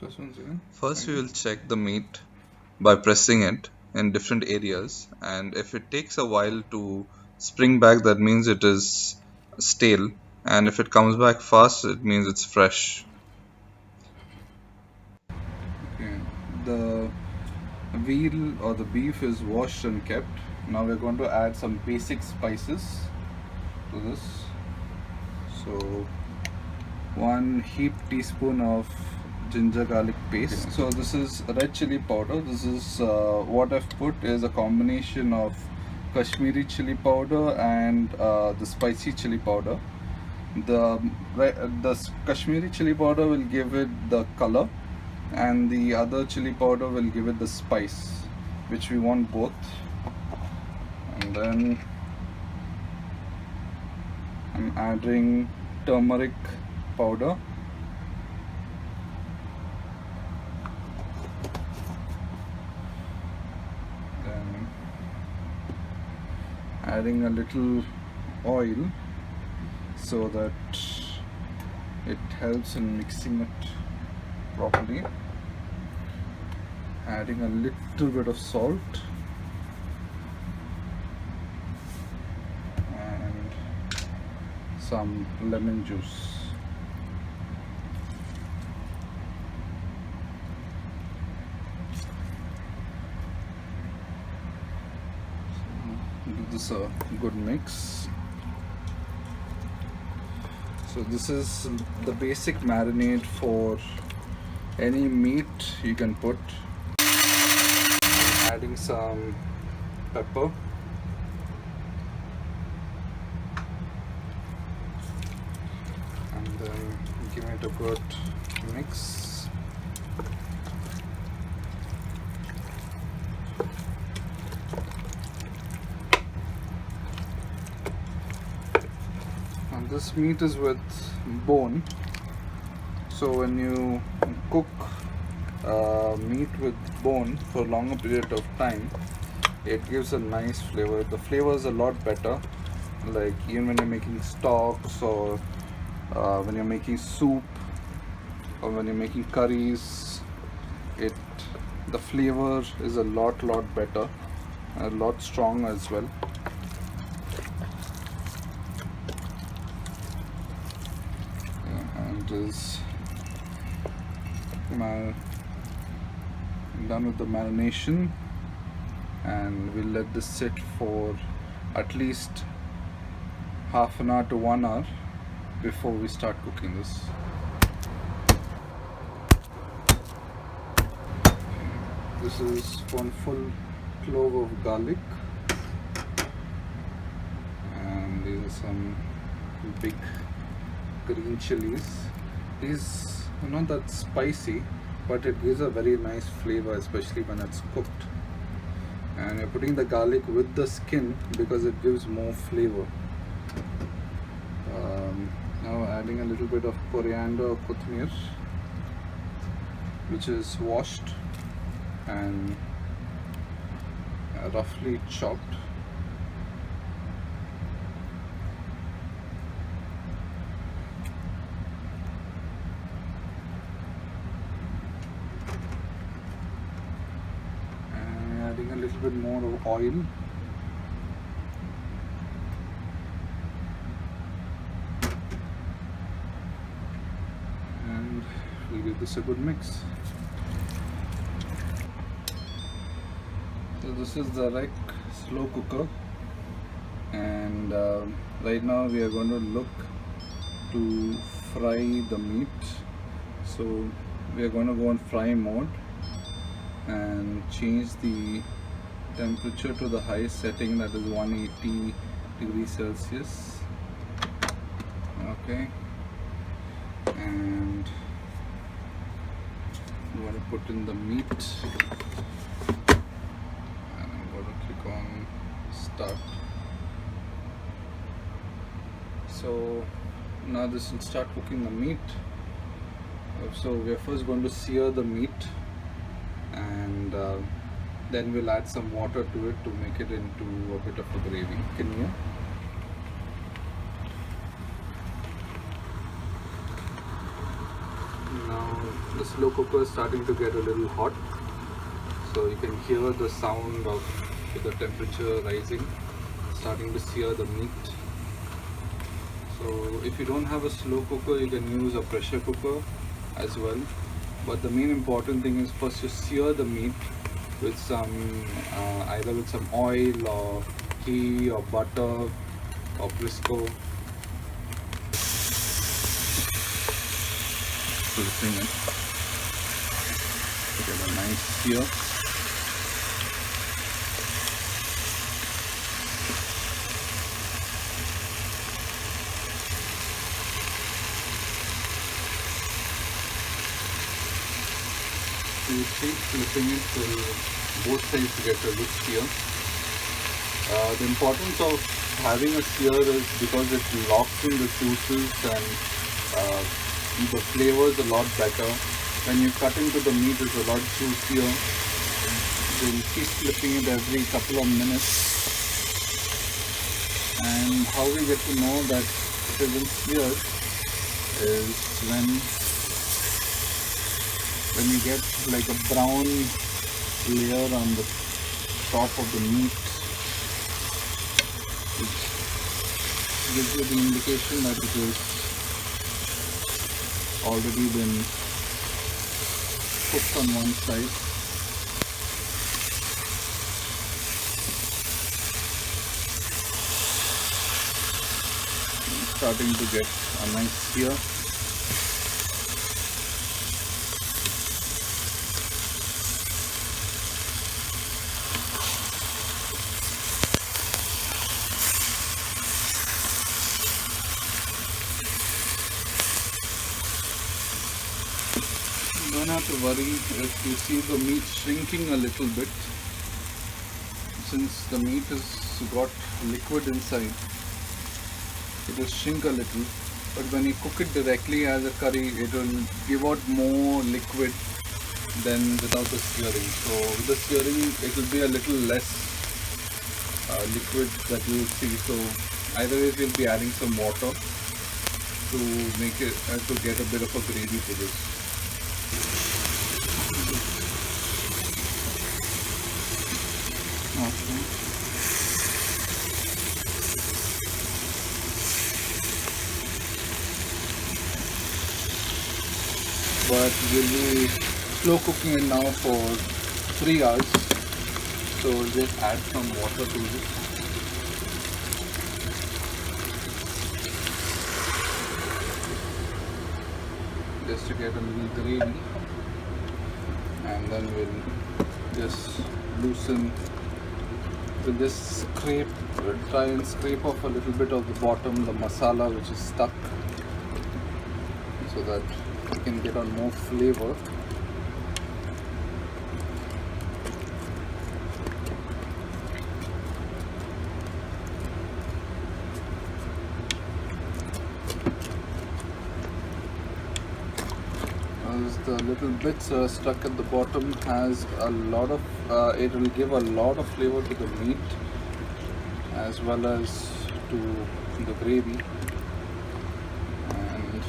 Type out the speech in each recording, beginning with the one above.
Plus once again. First, we will check the meat by pressing it in different areas, and if it takes a while to spring back, that means it is stale, and if it comes back fast, it means it's fresh. Okay. The veal or the beef is washed and kept. Now we're going to add some basic spices to this. So 1 heaped teaspoon of ginger garlic paste. So this is red chili powder. This is what I've put is a combination of Kashmiri chili powder and the spicy chili powder. The Kashmiri chili powder will give it the color, and the other chili powder will give it the spice, which we want both. And then I'm adding turmeric powder. Then adding a little oil so that it helps in mixing it properly. Adding a little bit of salt and some lemon juice. Give this a good mix. So this is the basic marinade for any meat you can put. Adding some pepper. And then give it a good mix. And this meat is with bone. So when you cook meat with bone for a longer period of time, it gives a nice flavor. The flavor is a lot better, like even when you're making stocks, or when you're making soup, or when you're making curries, the flavor is a lot better, a lot stronger as well. And is done with the marination, and we'll let this sit for at least half an hour to 1 hour before we start cooking this. This is 1 full clove of garlic, and these are some big green chilies. These are not that spicy, but it gives a very nice flavor, especially when it's cooked. And you're putting the garlic with the skin because it gives more flavor. Now adding a little bit of coriander or Kothmir, which is washed and roughly chopped. Adding a little bit more of oil. And we'll give this a good mix. So this is the Rec slow cooker, and right now we are going to look to fry the meat. So we are going to go on fry mode and change the temperature to the highest setting, that is 180 degrees Celsius. Okay, and I'm going to put in the meat, and I'm going to click on start. So now this will start cooking the meat. So we are first going to sear the meat, and then we'll add some water to it to make it into a bit of a gravy. Can you? Now the slow cooker is starting to get a little hot, so you can hear the sound of the temperature rising, starting to sear the meat. So if you don't have a slow cooker, you can use a pressure cooker as well. But the main important thing is first you sear the meat with some either with some oil or ghee or butter or Briscoe. Flipping it to get a nice sear. You keep flipping it till both sides get a good sear. The importance of having a sear is because it locks in the juices and the flavor is a lot better. When you cut into the meat, it's a lot juicier. Then keep flipping it every couple of minutes. And how we get to know that it isn't seared is when you get like a brown layer on the top of the meat, which gives you the indication that it is already been cooked on one side. It's starting to get a nice sear. You don't have to worry if you see the meat shrinking a little bit, since the meat has got liquid inside. It will shrink a little, but when you cook it directly as a curry, it will give out more liquid than without the searing. So with the searing, it will be a little less liquid that you will see. So either way, you'll be adding some water to make it to get a bit of a gravy to this. Okay. But we'll be slow cooking it now for 3 hours. So we'll just add some water to it. Just to get a little gravy. And then we'll just loosen. We'll just try and scrape off a little bit of the bottom, the masala which is stuck, so that we can get on more flavor. As the little bits are stuck at the bottom has a lot of it will give a lot of flavor to the meat as well as to the gravy. And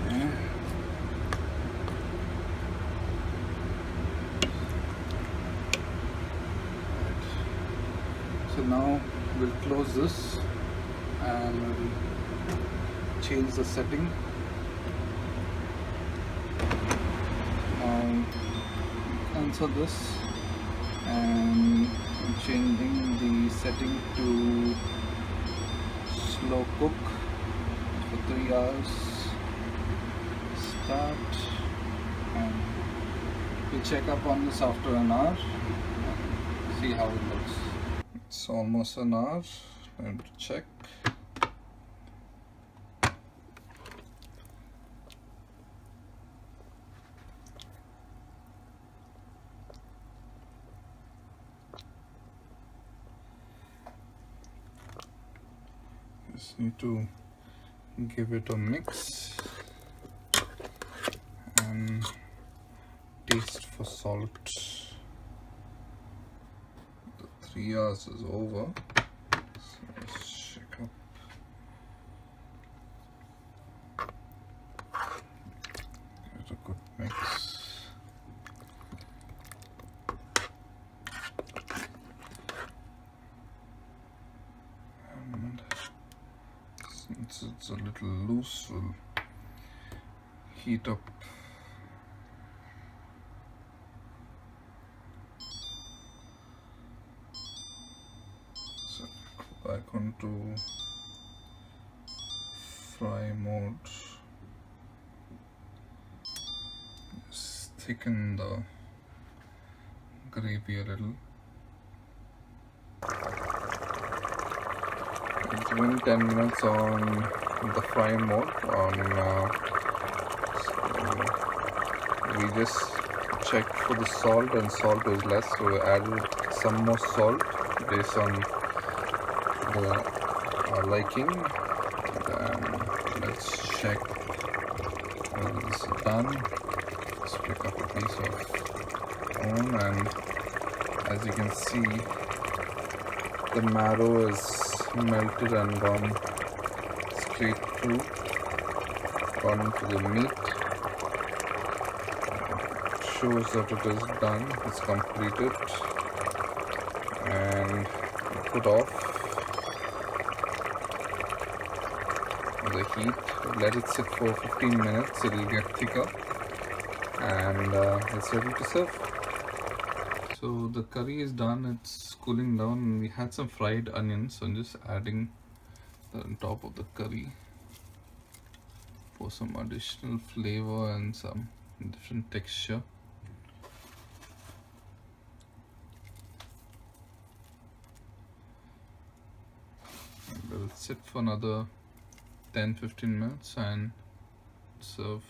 okay. So now we'll close this and we'll change the setting. Answer this and I'm changing the setting to slow cook for 3 hours. Start, and we check up on this after an hour and see how it looks. It's almost an hour. Time to check. Just need to give it a mix and taste for salt. The 3 hours is over, so let's check up. since it's a little loose, will heat up. So go back onto fry mode. Just thicken the gravy a little. It's been 10 minutes on the fry mode. So we just checked for the salt, and salt was less, so we added some more salt based on the liking. And let's check whether this is done. Let's pick up a piece of bone, and as you can see, the marrow is melted and gone straight through, gone into the meat. It shows that it is done, it's completed, and put off the heat. Let it sit for 15 minutes, it will get thicker, and it's ready to serve. So the curry is done, it's cooling down. We had some fried onions, so I'm just adding that on top of the curry for some additional flavor and some different texture. And let it sit for another 10-15 minutes and serve.